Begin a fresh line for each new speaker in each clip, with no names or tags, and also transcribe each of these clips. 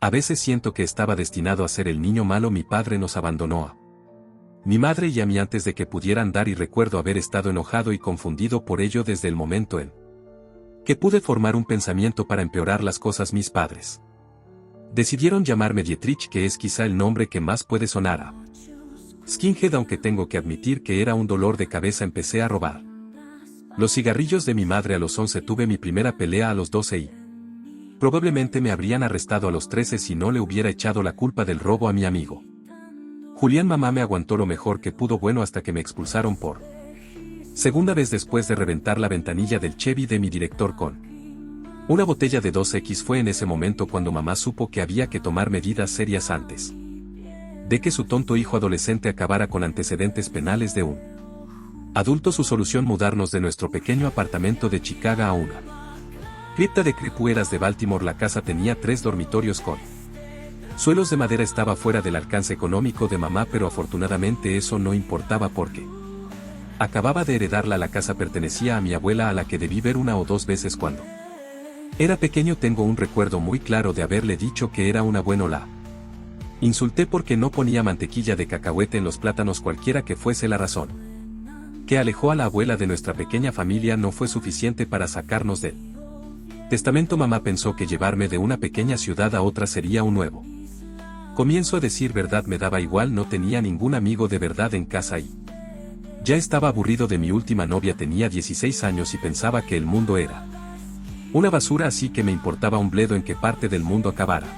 A veces siento que estaba destinado a ser el niño malo. Mi padre nos abandonó a mi madre y a mí antes de que pudiera andar y recuerdo haber estado enojado y confundido por ello desde el momento en que pude formar un pensamiento para empeorar las cosas. Mis padres decidieron llamarme Dietrich, que es quizá el nombre que más puede sonar a skinhead, aunque tengo que admitir que era un dolor de cabeza. Empecé a robar los cigarrillos de mi madre a los 11, tuve mi primera pelea a los 12 y probablemente me habrían arrestado a los 13 si no le hubiera echado la culpa del robo a mi amigo Julián. Mamá me aguantó lo mejor que pudo, bueno, hasta que me expulsaron por segunda vez después de reventar la ventanilla del Chevy de mi director con una botella de 2X. Fue en ese momento cuando mamá supo que había que tomar medidas serias antes de que su tonto hijo adolescente acabara con antecedentes penales de un adulto. Su solución: mudarnos de nuestro pequeño apartamento de Chicago a una cripta de crepueras de Baltimore. La casa tenía 3 dormitorios con suelos de madera. Estaba fuera del alcance económico de mamá, pero afortunadamente eso no importaba porque acababa de heredarla. La casa pertenecía a mi abuela, a la que debí ver 1 o 2 veces cuando era pequeño. Tengo un recuerdo muy claro de haberle dicho que era una buena. La insulté porque no ponía mantequilla de cacahuete en los plátanos. Cualquiera que fuese la razón que alejó a la abuela de nuestra pequeña familia, no fue suficiente para sacarnos del testamento. Mamá pensó que llevarme de una pequeña ciudad a otra sería un nuevo comienzo. A decir verdad, me daba igual, no tenía ningún amigo de verdad en casa y ya estaba aburrido de mi última novia. Tenía 16 años y pensaba que el mundo era una basura, así que me importaba un bledo en qué parte del mundo acabara.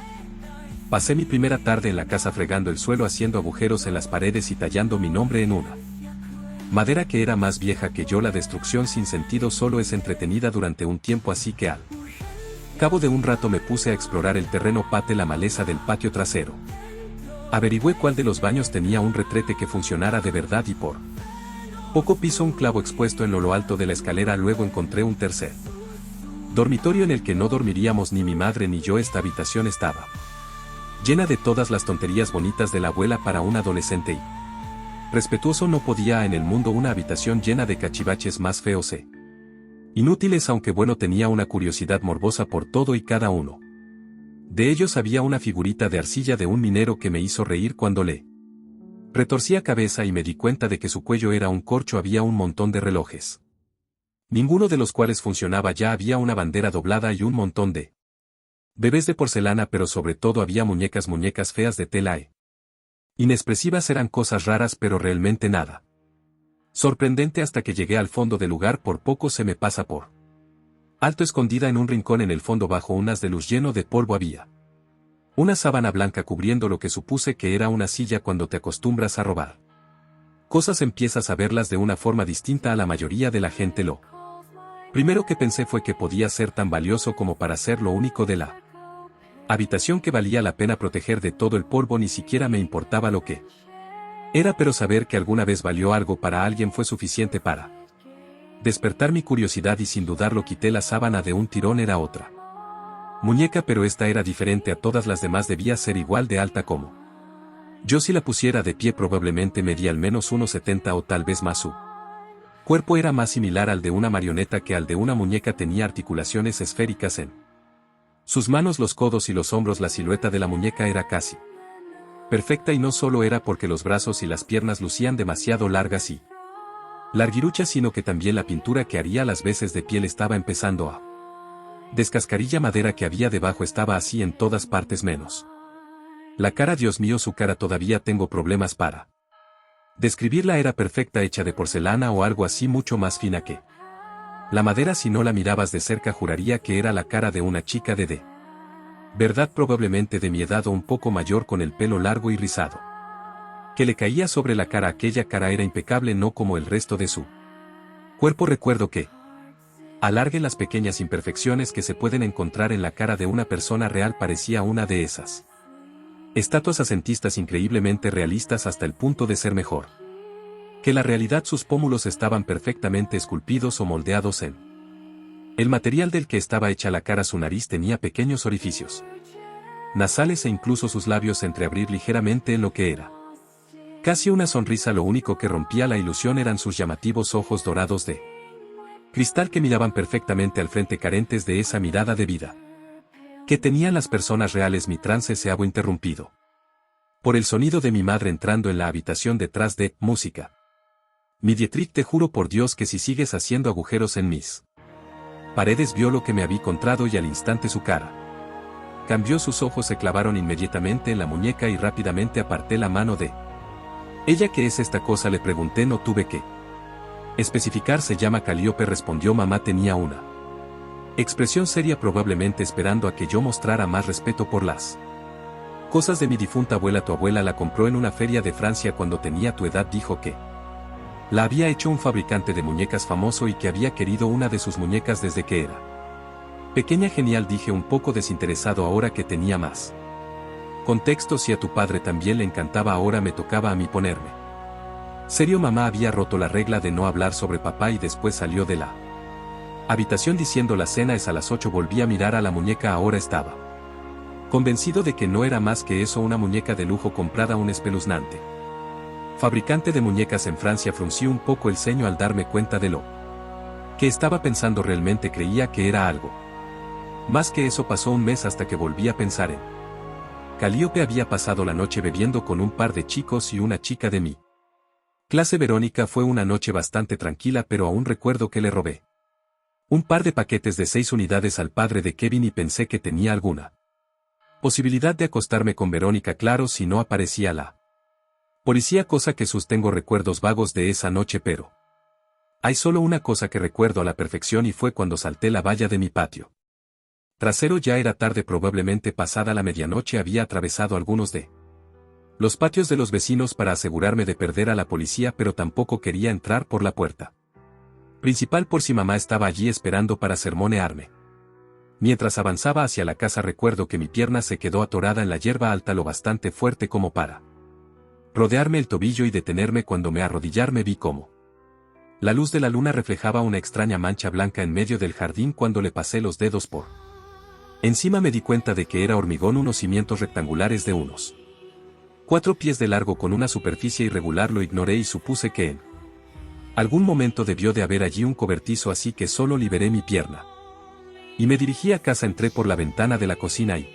Pasé mi primera tarde en la casa fregando el suelo, haciendo agujeros en las paredes y tallando mi nombre en una madera que era más vieja que yo. La destrucción sin sentido solo es entretenida durante un tiempo, así que al cabo de un rato me puse a explorar el terreno. Pateé la maleza del patio trasero. Averigüé cuál de los baños tenía un retrete que funcionara de verdad y por poco piso un clavo expuesto en lo alto de la escalera. Luego encontré un tercer dormitorio en el que no dormiríamos ni mi madre ni yo. Esta habitación estaba llena de todas las tonterías bonitas de la abuela para un adolescente y respetuoso. No podía en el mundo una habitación llena de cachivaches más feos e inútiles, aunque bueno, tenía una curiosidad morbosa por todo y cada uno de ellos. Había una figurita de arcilla de un minero que me hizo reír cuando le retorcía cabeza y me di cuenta de que su cuello era un corcho. Había un montón de relojes, ninguno de los cuales funcionaba ya. Había una bandera doblada y un montón de bebés de porcelana, pero sobre todo había muñecas feas de tela inexpresivas. Eran cosas raras, pero realmente nada sorprendente, hasta que llegué al fondo del lugar. Por poco se me pasa por alto. Escondida en un rincón en el fondo, bajo un haz de luz lleno de polvo, había una sábana blanca cubriendo lo que supuse que era una silla. Cuando te acostumbras a robar cosas, empiezas a verlas de una forma distinta a la mayoría de la gente. Lo primero que pensé fue que podía ser tan valioso como para ser lo único de la habitación que valía la pena proteger de todo el polvo. Ni siquiera me importaba lo que era, pero saber que alguna vez valió algo para alguien fue suficiente para despertar mi curiosidad, y sin dudarlo quité la sábana de un tirón. Era otra muñeca, pero esta era diferente a todas las demás. Debía ser igual de alta como yo. Si la pusiera de pie probablemente medía al menos 1,70 o tal vez más. Su cuerpo era más similar al de una marioneta que al de una muñeca. Tenía articulaciones esféricas en sus manos, los codos y los hombros. La silueta de la muñeca era casi perfecta, y no solo era porque los brazos y las piernas lucían demasiado largas y larguiruchas, sino que también la pintura que haría las veces de piel estaba empezando a descascarilla. Madera que había debajo estaba así en todas partes menos la cara. Dios mío, su cara todavía tengo problemas para describirla. Era perfecta, hecha de porcelana o algo así, mucho más fina que la madera. Si no la mirabas de cerca juraría que era la cara de una chica de verdad, probablemente de mi edad o un poco mayor, con el pelo largo y rizado que le caía sobre la cara. Aquella cara era impecable, no como el resto de su cuerpo. Recuerdo que alargue las pequeñas imperfecciones que se pueden encontrar en la cara de una persona real. Parecía una de esas estatuas acentistas increíblemente realistas hasta el punto de ser mejor que la realidad. Sus pómulos estaban perfectamente esculpidos o moldeados en el material del que estaba hecha la cara. Su nariz tenía pequeños orificios nasales e incluso sus labios se entreabrir ligeramente en lo que era casi una sonrisa. Lo único que rompía la ilusión eran sus llamativos ojos dorados de cristal que miraban perfectamente al frente, carentes de esa mirada de vida ¿Qué tenían las personas reales? Mi trance se había interrumpido por el sonido de mi madre entrando en la habitación detrás de música. Mi Dietrich, te juro por Dios que si sigues haciendo agujeros en mis paredes. Vio lo que me había encontrado y al instante su cara cambió, sus ojos se clavaron inmediatamente en la muñeca y rápidamente aparté la mano de ella. ¿Qué es esta cosa?, le pregunté. No tuve que especificar. Se llama Calíope, respondió mamá. Tenía una expresión seria, probablemente esperando a que yo mostrara más respeto por las cosas de mi difunta abuela. Tu abuela la compró en una feria de Francia cuando tenía tu edad. Dijo que la había hecho un fabricante de muñecas famoso y que había querido una de sus muñecas desde que era pequeña. Genial, dije un poco desinteresado ahora que tenía más contexto. Si a tu padre también le encantaba, ahora me tocaba a mí ponerme serio. Mamá había roto la regla de no hablar sobre papá y después salió de la habitación diciendo: la cena es a las 8. Volví a mirar a la muñeca. Ahora estaba convencido de que no era más que eso, una muñeca de lujo comprada a un espeluznante fabricante de muñecas en Francia. Fruncí un poco el ceño al darme cuenta de lo que estaba pensando. Realmente creía que era algo más que eso. Pasó un mes hasta que volví a pensar en Calíope. Había pasado la noche bebiendo con un par de chicos y una chica de mi clase. Verónica. Fue una noche bastante tranquila, pero aún recuerdo que le robé un par de paquetes de 6 unidades al padre de Kevin y pensé que tenía alguna posibilidad de acostarme con Verónica, claro, si no aparecía la policía, cosa que sostengo. Recuerdos vagos de esa noche, pero hay solo una cosa que recuerdo a la perfección y fue cuando salté la valla de mi patio trasero. Ya era tarde, probablemente pasada la medianoche. Había atravesado algunos de los patios de los vecinos para asegurarme de perder a la policía, pero tampoco quería entrar por la puerta principal por si mamá estaba allí esperando para sermonearme. Mientras avanzaba hacia la casa, recuerdo que mi pierna se quedó atorada en la hierba alta lo bastante fuerte como para rodearme el tobillo y detenerme. Cuando me arrodillarme vi cómo la luz de la luna reflejaba una extraña mancha blanca en medio del jardín. Cuando le pasé los dedos por encima me di cuenta de que era hormigón, unos cimientos rectangulares de unos 4 pies de largo con una superficie irregular. Lo ignoré y supuse que en algún momento debió de haber allí un cobertizo, así que solo liberé mi pierna y me dirigí a casa. Entré por la ventana de la cocina y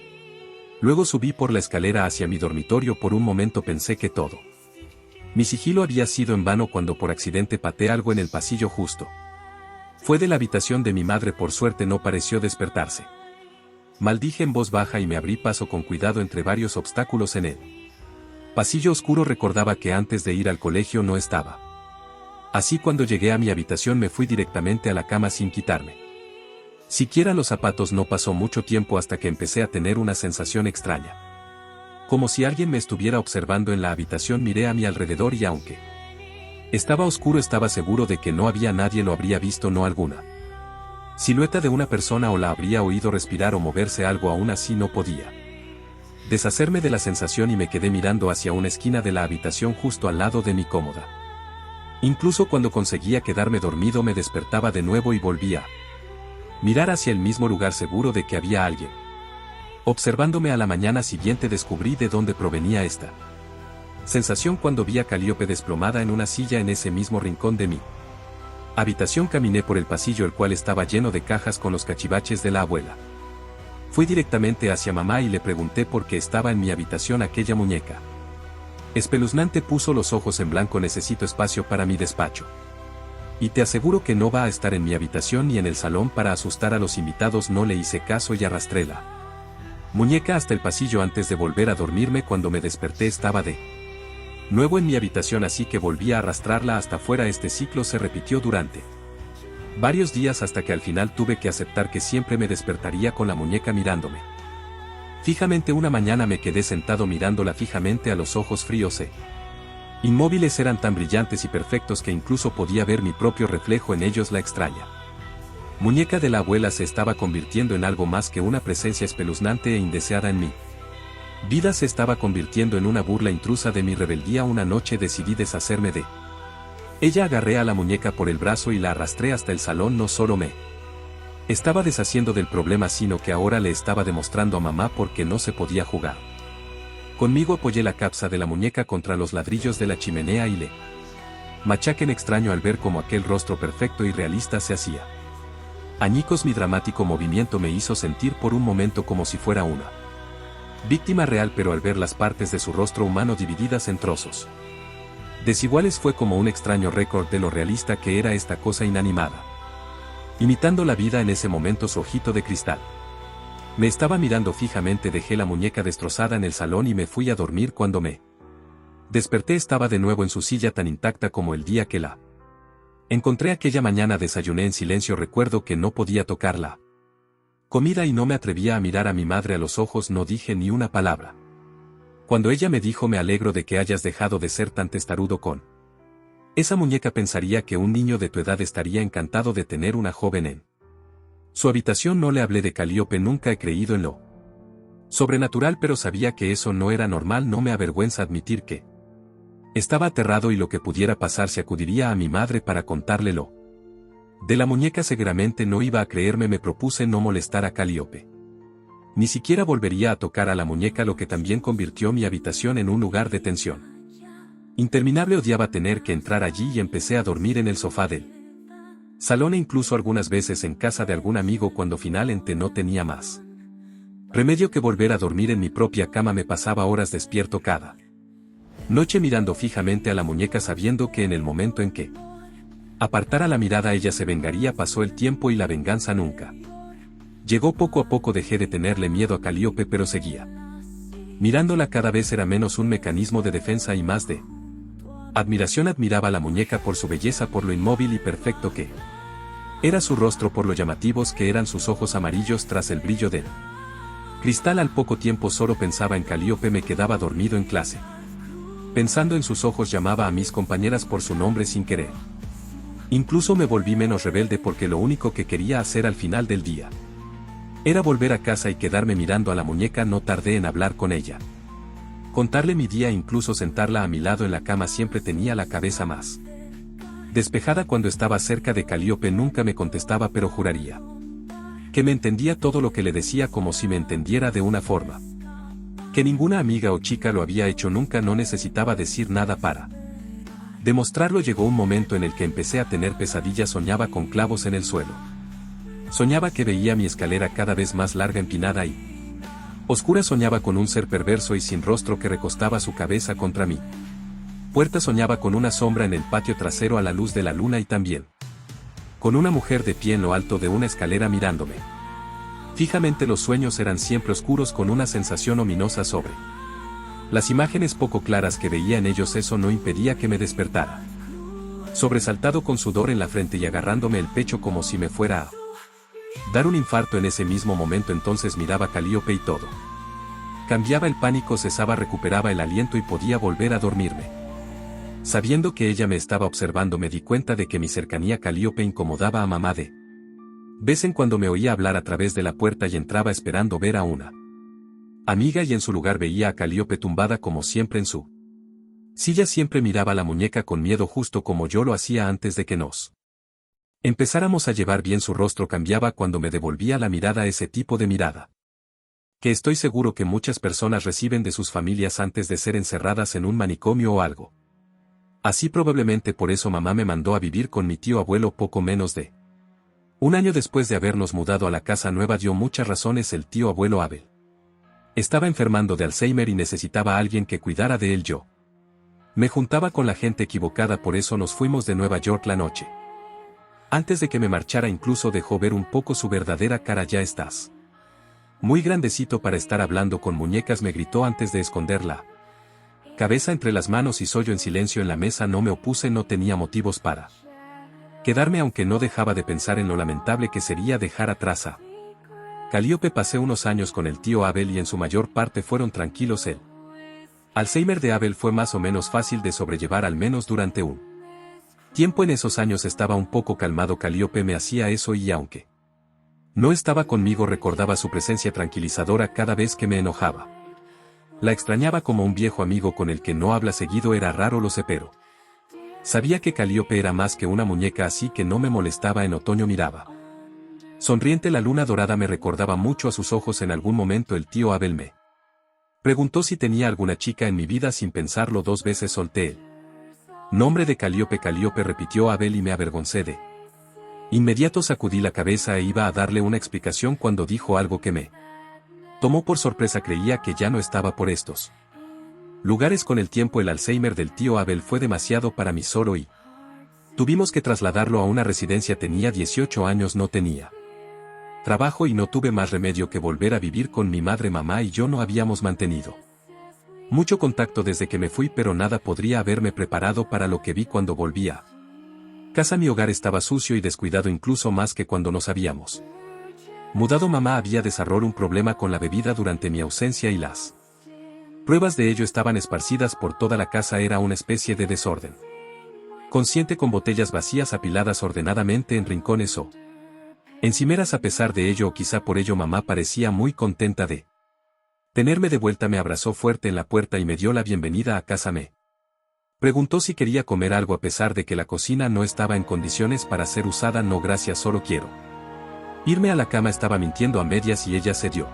luego subí por la escalera hacia mi dormitorio. Por un momento pensé que todo mi sigilo había sido en vano cuando por accidente pateé algo en el pasillo justo. Fue de la habitación de mi madre. Por suerte no pareció despertarse. Maldije en voz baja y me abrí paso con cuidado entre varios obstáculos en el pasillo oscuro. Recordaba que antes de ir al colegio no estaba así. Cuando llegué a mi habitación me fui directamente a la cama sin quitarme siquiera los zapatos. No pasó mucho tiempo hasta que empecé a tener una sensación extraña, como si alguien me estuviera observando en la habitación. Miré a mi alrededor y aunque estaba oscuro estaba seguro de que no había nadie. Lo habría visto, no alguna silueta de una persona, o la habría oído respirar o moverse algo. Aún así no podía deshacerme de la sensación y me quedé mirando hacia una esquina de la habitación justo al lado de mi cómoda. Incluso cuando conseguía quedarme dormido me despertaba de nuevo y volvía a mirar hacia el mismo lugar, seguro de que había alguien observándome. A la mañana siguiente descubrí de dónde provenía esta sensación cuando vi a Calíope desplomada en una silla en ese mismo rincón de mi habitación. Caminé por el pasillo, el cual estaba lleno de cajas con los cachivaches de la abuela. Fui directamente hacia mamá y le pregunté por qué estaba en mi habitación aquella muñeca espeluznante. Puso los ojos en blanco. Necesito espacio para mi despacho. Y te aseguro que no va a estar en mi habitación ni en el salón para asustar a los invitados. No le hice caso y arrastré la muñeca hasta el pasillo antes de volver a dormirme. Cuando me desperté estaba de nuevo en mi habitación, así que volví a arrastrarla hasta fuera. Este ciclo se repitió durante varios días hasta que al final tuve que aceptar que siempre me despertaría con la muñeca mirándome fijamente. Una mañana me quedé sentado mirándola fijamente a los ojos fríos e inmóviles. Eran tan brillantes y perfectos que incluso podía ver mi propio reflejo en ellos. La extraña muñeca de la abuela se estaba convirtiendo en algo más que una presencia espeluznante e indeseada en mí. Vida se estaba convirtiendo en una burla intrusa de mi rebeldía. Una noche decidí deshacerme de ella. Agarré a la muñeca por el brazo y la arrastré hasta el salón. No solo me estaba deshaciendo del problema, sino que ahora le estaba demostrando a mamá por qué no se podía jugar conmigo. Apoyé la capsa de la muñeca contra los ladrillos de la chimenea y le machaqué en extraño al ver cómo aquel rostro perfecto y realista se hacía Añicos mi dramático movimiento me hizo sentir por un momento como si fuera una víctima real, pero al ver las partes de su rostro humano divididas en trozos desiguales fue como un extraño récord de lo realista que era esta cosa inanimada. Imitando la vida en ese momento su ojito de cristal. Me estaba mirando fijamente, dejé la muñeca destrozada en el salón y me fui a dormir. Cuando me desperté estaba de nuevo en su silla, tan intacta como el día que la encontré aquella mañana. Desayuné en silencio, recuerdo que no podía tocarla comida y no me atrevía a mirar a mi madre a los ojos, no dije ni una palabra. Cuando ella me dijo: me alegro de que hayas dejado de ser tan testarudo con esa muñeca, pensaría que un niño de tu edad estaría encantado de tener una joven en su habitación. No le hablé de Calíope, nunca he creído en lo sobrenatural, pero sabía que eso no era normal. No me avergüenza admitir que estaba aterrado y lo que pudiera pasar. Si acudiría a mi madre para contárlelo de la muñeca, seguramente no iba a creerme. Me propuse no molestar a Calíope. Ni siquiera volvería a tocar a la muñeca, lo que también convirtió mi habitación en un lugar de tensión interminable. Odiaba tener que entrar allí y empecé a dormir en el sofá del salón e incluso algunas veces en casa de algún amigo cuando finalmente no tenía más remedio que volver a dormir en mi propia cama. Me pasaba horas despierto cada noche mirando fijamente a la muñeca, sabiendo que en el momento en que apartara la mirada ella se vengaría. Pasó el tiempo y la venganza nunca llegó. Poco a poco dejé de tenerle miedo a Calíope, pero seguía mirándola. Cada vez era menos un mecanismo de defensa y más de admiración. Admiraba a la muñeca por su belleza, por lo inmóvil y perfecto que era su rostro, por lo llamativos que eran sus ojos amarillos tras el brillo del cristal. Al poco tiempo solo pensaba en Calíope. Me quedaba dormido en clase pensando en sus ojos. Llamaba a mis compañeras por su nombre sin querer. Incluso me volví menos rebelde, porque lo único que quería hacer al final del día era volver a casa y quedarme mirando a la muñeca. No tardé en hablar con ella, contarle mi día, incluso sentarla a mi lado en la cama. Siempre tenía la cabeza más despejada cuando estaba cerca de Calíope. Nunca me contestaba, pero juraría que me entendía todo lo que le decía, como si me entendiera de una forma que ninguna amiga o chica lo había hecho nunca. No necesitaba decir nada para demostrarlo. Llegó un momento en el que empecé a tener pesadillas. Soñaba con clavos en el suelo. Soñaba que veía mi escalera cada vez más larga, empinada y oscura. Soñaba con un ser perverso y sin rostro que recostaba su cabeza contra mí puerta. Soñaba con una sombra en el patio trasero a la luz de la luna, y también con una mujer de pie en lo alto de una escalera mirándome fijamente. Los sueños eran siempre oscuros, con una sensación ominosa sobre las imágenes poco claras que veía en ellos. Eso no impedía que me despertara sobresaltado, con sudor en la frente y agarrándome el pecho como si me fuera a dar un infarto. En ese mismo momento entonces miraba a Calíope y todo cambiaba. El pánico cesaba, recuperaba el aliento y podía volver a dormirme. Sabiendo que ella me estaba observando, me di cuenta de que mi cercanía a Calíope incomodaba a mamá. De vez en cuando me oía hablar a través de la puerta y entraba esperando ver a una amiga, y en su lugar veía a Calíope tumbada como siempre en su silla. Siempre miraba a la muñeca con miedo, justo como yo lo hacía antes de que nos empezáramos a llevar bien. Su rostro cambiaba cuando me devolvía la mirada, ese tipo de mirada que estoy seguro que muchas personas reciben de sus familias antes de ser encerradas en un manicomio o algo así. Probablemente por eso mamá me mandó a vivir con mi tío abuelo poco menos de un año después de habernos mudado a la casa nueva. Dio muchas razones. El tío abuelo Abel estaba enfermando de Alzheimer y necesitaba a alguien que cuidara de él. Yo me juntaba con la gente equivocada, por eso nos fuimos de Nueva York la noche antes de que me marchara. Incluso dejó ver un poco su verdadera cara. Ya estás muy grandecito para estar hablando con muñecas, me gritó antes de esconderla cabeza entre las manos, y soy yo en silencio en la mesa. No me opuse, no tenía motivos para quedarme, aunque no dejaba de pensar en lo lamentable que sería dejar atrás a Calíope. Pasé unos años con el tío Abel y en su mayor parte fueron tranquilos. El Alzheimer de Abel fue más o menos fácil de sobrellevar, al menos durante un tiempo. En esos años estaba un poco calmado. Calíope me hacía eso y aunque no estaba conmigo, recordaba su presencia tranquilizadora cada vez que me enojaba. La extrañaba como un viejo amigo con el que no habla seguido. Era raro, lo sé, pero sabía que Calíope era más que una muñeca, así que no me molestaba. En otoño miraba sonriente la luna dorada, me recordaba mucho a sus ojos. En algún momento el tío Abel me preguntó si tenía alguna chica en mi vida. Sin pensarlo 2 veces solté el nombre de Calíope. Calíope, repitió Abel, y me avergoncé de Inmediato sacudí la cabeza e iba a darle una explicación cuando dijo algo que me tomó por sorpresa. Creía que ya no estaba por estos lugares. Con el tiempo el Alzheimer del tío Abel fue demasiado para mí solo y tuvimos que trasladarlo a una residencia. Tenía 18 años, no tenía trabajo y no tuve más remedio que volver a vivir con mi madre. Mamá y yo no habíamos mantenido mucho contacto desde que me fui, pero nada podría haberme preparado para lo que vi cuando volví a casa. Mi hogar estaba sucio y descuidado, incluso más que cuando nos habíamos mudado. Mamá había desarrollado un problema con la bebida durante mi ausencia y las pruebas de ello estaban esparcidas por toda la casa. Era una especie de desorden consciente, con botellas vacías apiladas ordenadamente en rincones o encimeras. A pesar de ello, o quizá por ello, mamá parecía muy contenta de tenerme de vuelta. Me abrazó fuerte en la puerta y me dio la bienvenida a casa. Me preguntó si quería comer algo, a pesar de que la cocina no estaba en condiciones para ser usada. No gracias, solo quiero irme a la cama. Estaba mintiendo a medias y ella se dio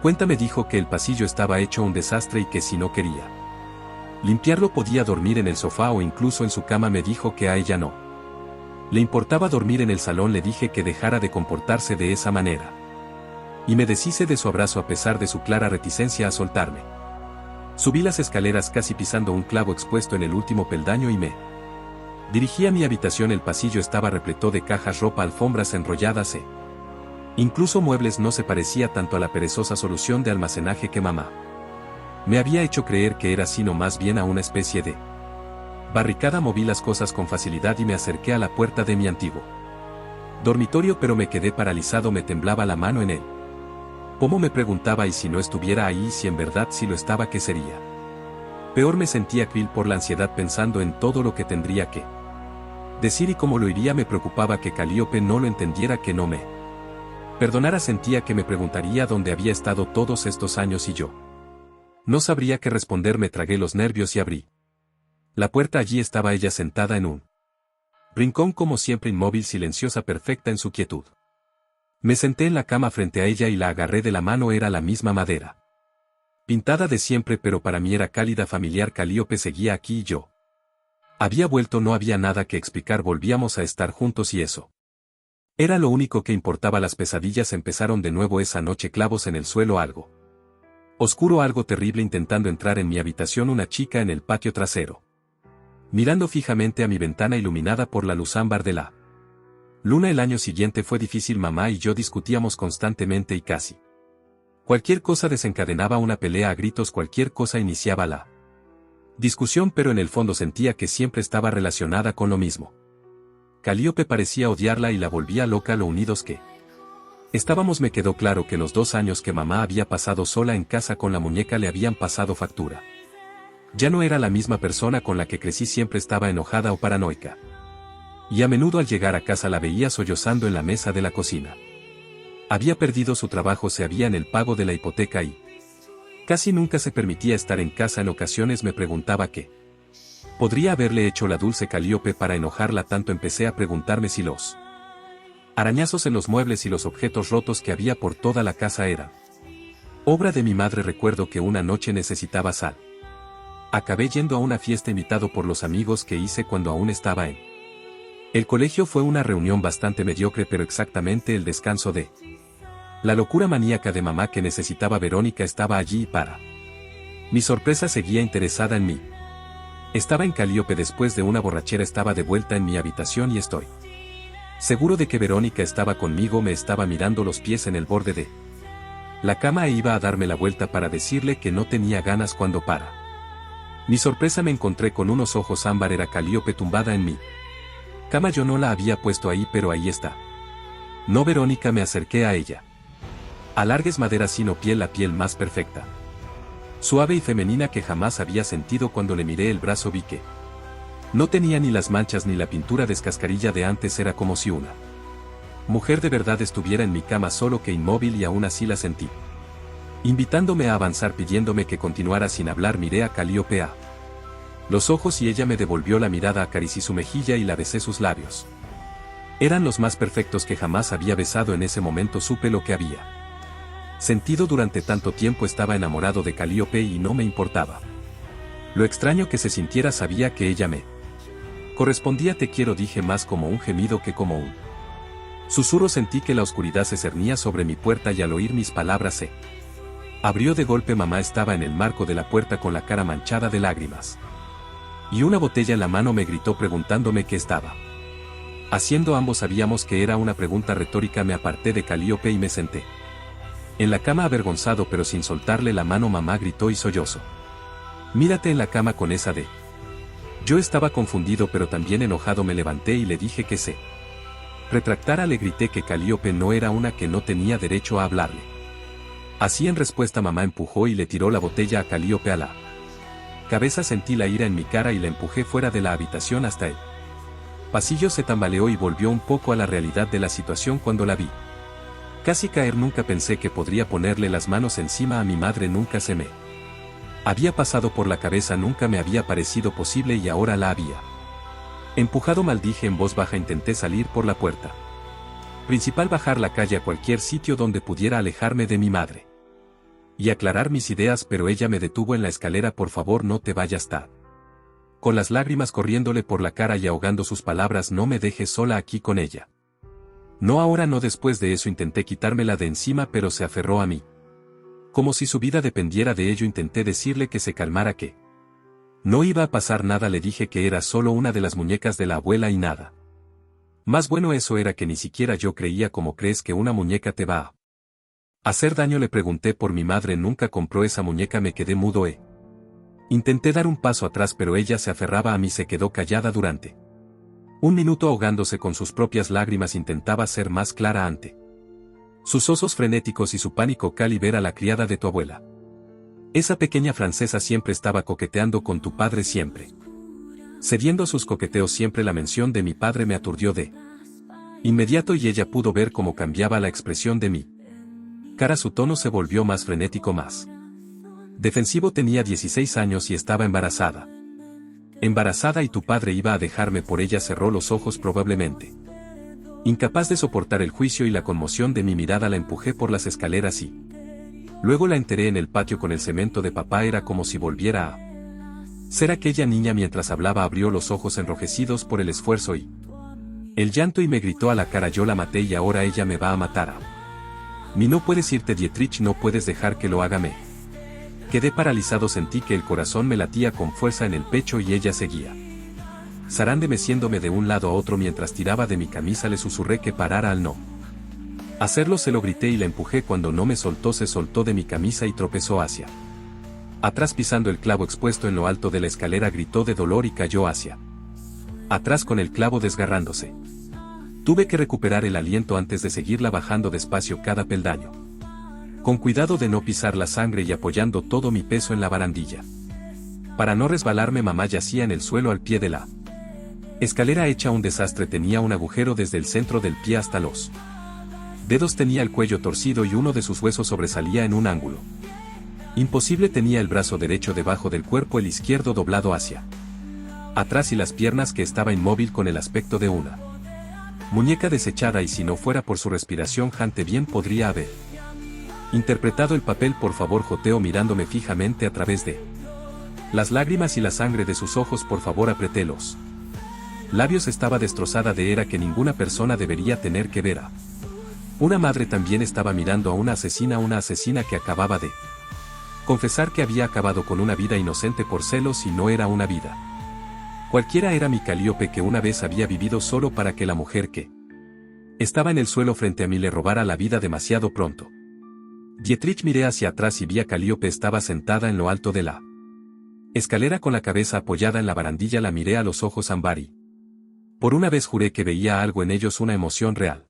cuenta. Me dijo que el pasillo estaba hecho un desastre y que si no quería limpiarlo podía dormir en el sofá o incluso en su cama. Me dijo que a ella no le importaba dormir en el salón. Le dije que dejara de comportarse de esa manera y me deshice de su abrazo a pesar de su clara reticencia a soltarme. Subí las escaleras casi pisando un clavo expuesto en el último peldaño y me dirigí a mi habitación. El pasillo estaba repleto de cajas, ropa, alfombras enrolladas e incluso muebles. No se parecía tanto a la perezosa solución de almacenaje que mamá me había hecho creer que era, sino más bien a una especie de barricada. Moví las cosas con facilidad y me acerqué a la puerta de mi antiguo dormitorio, pero me quedé paralizado. Me temblaba la mano en él. ¿Cómo? Me preguntaba, y si no estuviera ahí, si en verdad sí lo estaba, ¿qué sería? Peor, me sentía cruel por la ansiedad pensando en todo lo que tendría que decir y cómo lo iría. Me preocupaba que Calíope no lo entendiera, que no me perdonara. Sentía que me preguntaría dónde había estado todos estos años y yo no sabría qué responder. Me tragué los nervios y abrí la puerta. Allí estaba ella, sentada en un rincón, como siempre, inmóvil, silenciosa, perfecta en su quietud. Me senté en la cama frente a ella y la agarré de la mano. Era la misma madera pintada de siempre, pero para mí era cálida, familiar. Calíope seguía aquí y yo había vuelto. No había nada que explicar. Volvíamos a estar juntos y eso era lo único que importaba. Las pesadillas empezaron de nuevo esa noche. Clavos en el suelo, algo oscuro, algo terrible intentando entrar en mi habitación. Una chica en el patio trasero, mirando fijamente a mi ventana iluminada por la luz ámbar de la luna. El año siguiente fue difícil. Mamá y yo discutíamos constantemente y casi cualquier cosa desencadenaba una pelea a gritos. Cualquier cosa iniciaba la discusión, pero en el fondo sentía que siempre estaba relacionada con lo mismo. Calíope parecía odiarla y la volvía loca lo unidos que estábamos. Me quedó claro que los 2 años que mamá había pasado sola en casa con la muñeca le habían pasado factura. Ya no era la misma persona con la que crecí. Siempre estaba enojada o paranoica. Y a menudo al llegar a casa la veía sollozando en la mesa de la cocina. Había perdido su trabajo, se había en el pago de la hipoteca y casi nunca se permitía estar en casa. En ocasiones me preguntaba qué podría haberle hecho la dulce Calíope para enojarla tanto. Empecé a preguntarme si los arañazos en los muebles y los objetos rotos que había por toda la casa eran obra de mi madre. Recuerdo que una noche necesitaba sal. Acabé yendo a una fiesta invitado por los amigos que hice cuando aún estaba en el colegio. Fue una reunión bastante mediocre, pero exactamente el descanso de la locura maníaca de mamá que necesitaba. Verónica estaba allí y para mi sorpresa seguía interesada en mí. Estaba en Calíope después de una borrachera. Estaba de vuelta en mi habitación y estoy seguro de que Verónica estaba conmigo. Me estaba mirando los pies en el borde de la cama e iba a darme la vuelta para decirle que no tenía ganas cuando para mi sorpresa me encontré con unos ojos ámbar. Era Calíope tumbada en mi cama. Yo no la había puesto ahí, pero ahí está. No, Verónica. Me acerqué a ella. Alargues madera, sino piel, la piel más perfecta, suave y femenina que jamás había sentido. Cuando le miré el brazo vi que no tenía ni las manchas ni la pintura descascarilla de antes. Era como si una mujer de verdad estuviera en mi cama, solo que inmóvil, y aún así la sentí invitándome a avanzar, pidiéndome que continuara. Sin hablar miré a Calíope a los ojos y ella me devolvió la mirada. Acaricié su mejilla y la besé. Sus labios eran los más perfectos que jamás había besado. En ese momento supe lo que había sentido durante tanto tiempo. Estaba enamorado de Calíope y no me importaba lo extraño que se sintiera. Sabía que ella me correspondía. Te quiero, dije, más como un gemido que como un Susurro, sentí que la oscuridad se cernía sobre mi puerta y al oír mis palabras se abrió de golpe. Mamá estaba en el marco de la puerta con la cara manchada de lágrimas. Y una botella en la mano. Me gritó preguntándome qué estaba haciendo. Ambos sabíamos que era una pregunta retórica. Me aparté de Calíope y me senté en la cama avergonzado pero sin soltarle la mano. Mamá gritó y sollozó: mírate en la cama con esa de. Yo estaba confundido pero también enojado. Me levanté y le dije que se retractara. Le grité que Calíope no era una, que no tenía derecho a hablarle así. En respuesta mamá empujó y le tiró la botella a Calíope a la cabeza. Sentí la ira en mi cara y la empujé fuera de la habitación hasta el pasillo. Se tambaleó y volvió un poco a la realidad de la situación cuando la vi casi caer. Nunca pensé que podría ponerle las manos encima a mi madre. Nunca se me había pasado por la cabeza, nunca me había parecido posible y ahora la había empujado. Maldije en voz baja. Intenté salir por la puerta principal, bajar la calle a cualquier sitio donde pudiera alejarme de mi madre y aclarar mis ideas, pero ella me detuvo en la escalera. Por favor, no te vayas, Tad. Con las lágrimas corriéndole por la cara y ahogando sus palabras: no me dejes sola aquí con ella. No ahora, no después de eso. Intenté quitármela de encima pero se aferró a mí como si su vida dependiera de ello. Intenté decirle que se calmara, que no iba a pasar nada. Le dije que era solo una de las muñecas de la abuela y nada más. Bueno, eso era que ni siquiera yo creía. ¿Cómo crees que una muñeca te va a hacer daño? Le pregunté por mi madre. Nunca compró esa muñeca. Me quedé mudo. Intenté dar un paso atrás pero ella se aferraba a mí. Se quedó callada durante un minuto ahogándose con sus propias lágrimas. Intentaba ser más clara ante sus ojos frenéticos y su pánico. Cali, ver a la criada de tu abuela. Esa pequeña francesa siempre estaba coqueteando con tu padre, siempre cediendo a sus coqueteos. Siempre la mención de mi padre me aturdió de inmediato y ella pudo ver cómo cambiaba la expresión de mi cara. Su tono se volvió más frenético, más defensivo. Tenía 16 años y estaba embarazada. Embarazada, y tu padre iba a dejarme por ella. Cerró los ojos, probablemente incapaz de soportar el juicio y la conmoción de mi mirada. La empujé por las escaleras y luego la enterré en el patio con el cemento de papá. Era como si volviera a ser aquella niña. Mientras hablaba abrió los ojos enrojecidos por el esfuerzo y el llanto y me gritó a la cara: yo la maté y ahora ella me va a matar a mí. No puedes irte, Dietrich, no puedes dejar que lo haga. Me quedé paralizado. Sentí que el corazón me latía con fuerza en el pecho y ella seguía zarandeándome de un lado a otro. Mientras tiraba de mi camisa le susurré que parara. Al no hacerlo se lo grité y la empujé. Cuando no me soltó, se soltó de mi camisa y tropezó hacia atrás pisando el clavo expuesto en lo alto de la escalera. Gritó de dolor y cayó hacia atrás con el clavo desgarrándose. Tuve que recuperar el aliento antes de seguirla bajando despacio cada peldaño, con cuidado de no pisar la sangre y apoyando todo mi peso en la barandilla para no resbalarme. Mamá yacía en el suelo al pie de la escalera hecha un desastre. Tenía un agujero desde el centro del pie hasta los dedos. Tenía el cuello torcido y uno de sus huesos sobresalía en un ángulo imposible. Tenía el brazo derecho debajo del cuerpo, el izquierdo doblado hacia atrás y las piernas que estaba inmóvil con el aspecto de una muñeca desechada. Y si no fuera por su respiración, Jante bien podría haber interpretado el papel. Por favor, joteó mirándome fijamente a través de las lágrimas y la sangre de sus ojos. Por favor, apreté los labios. Estaba destrozada. Era que ninguna persona debería tener que ver a una madre. También estaba mirando a una asesina que acababa de confesar que había acabado con una vida inocente por celos. Y no era una vida cualquiera, era mi Calíope, que una vez había vivido solo para que la mujer que estaba en el suelo frente a mí le robara la vida demasiado pronto. Dietrich, miré hacia atrás y vi a Calíope. Estaba sentada en lo alto de la escalera con la cabeza apoyada en la barandilla. La miré a los ojos ámbar y por una vez juré que veía algo en ellos, una emoción real.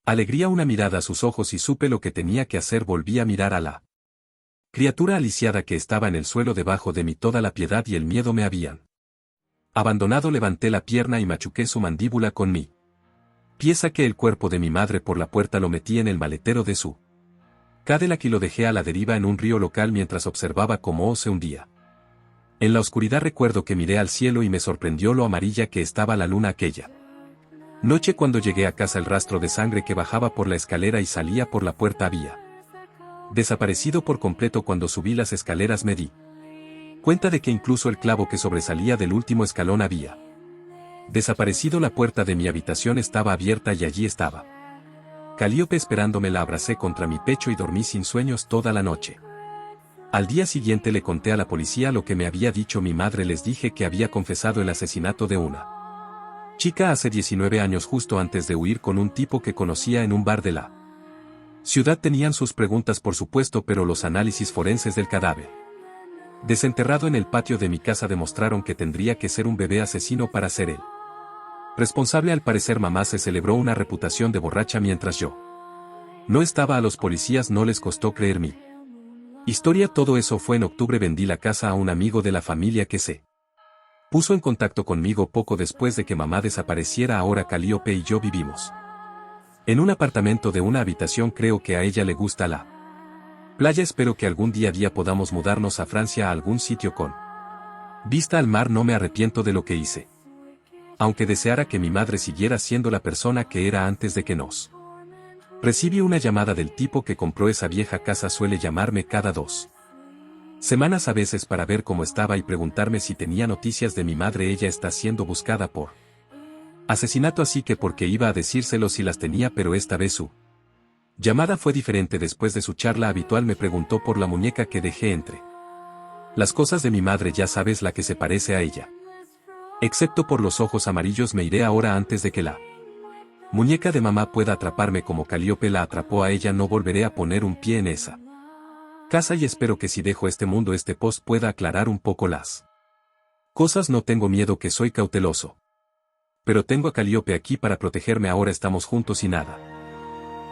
Alegría, una mirada a sus ojos, y supe lo que tenía que hacer. Volví a mirar a la criatura aliciada que estaba en el suelo debajo de mí. Toda la piedad y el miedo me habían abandonado. Levanté la pierna y machuqué su mandíbula con mi pie. Saqué el cuerpo de mi madre por la puerta. Lo metí en el maletero de su Cadillac y lo dejé a la deriva en un río local mientras observaba cómo se hundía. En la oscuridad recuerdo que miré al cielo y me sorprendió lo amarilla que estaba la luna aquella noche. Cuando llegué a casa, el rastro de sangre que bajaba por la escalera y salía por la puerta había desaparecido por completo. Cuando subí las escaleras me di cuenta de que incluso el clavo que sobresalía del último escalón había Desaparecido, la puerta de mi habitación estaba abierta y allí estaba Calíope esperándome. La abracé contra mi pecho y dormí sin sueños toda la noche. Al día siguiente le conté a la policía lo que me había dicho mi madre. Les dije que había confesado el asesinato de una chica hace 19 años, justo antes de huir con un tipo que conocía en un bar de la ciudad. Tenían sus preguntas, por supuesto, pero los análisis forenses del cadáver desenterrado en el patio de mi casa demostraron que tendría que ser un bebé asesino para ser él responsable. Al parecer mamá se celebró una reputación de borracha mientras yo no estaba. A los policías no les costó creer mi historia. Todo eso fue en octubre. Vendí la casa a un amigo de la familia que se puso en contacto conmigo poco después de que mamá desapareciera. Ahora Calíope y yo vivimos en un apartamento de una habitación. Creo que a ella le gusta la playa. Espero que algún día podamos mudarnos a Francia, a algún sitio con vista al mar. No me arrepiento de lo que hice, aunque deseara que mi madre siguiera siendo la persona que era antes de que nos recibí una llamada del tipo que compró esa vieja casa. Suele llamarme cada 2 semanas a veces para ver cómo estaba y preguntarme si tenía noticias de mi madre. Ella está siendo buscada por asesinato, así que porque iba a decírselo si las tenía, pero esta vez su llamada fue diferente. Después de su charla habitual me preguntó por la muñeca que dejé entre las cosas de mi madre. Ya sabes, la que se parece a ella, excepto por los ojos amarillos. Me iré ahora antes de que la muñeca de mamá pueda atraparme como Calíope la atrapó a ella. No volveré a poner un pie en esa casa y espero que si dejo este mundo este post pueda aclarar un poco las cosas. No tengo miedo, que soy cauteloso, pero tengo a Calíope aquí para protegerme. Ahora estamos juntos y nada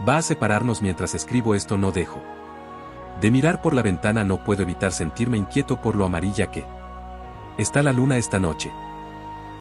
va a separarnos. Mientras escribo esto no dejo de mirar por la ventana. No puedo evitar sentirme inquieto por lo amarilla que está la luna esta noche.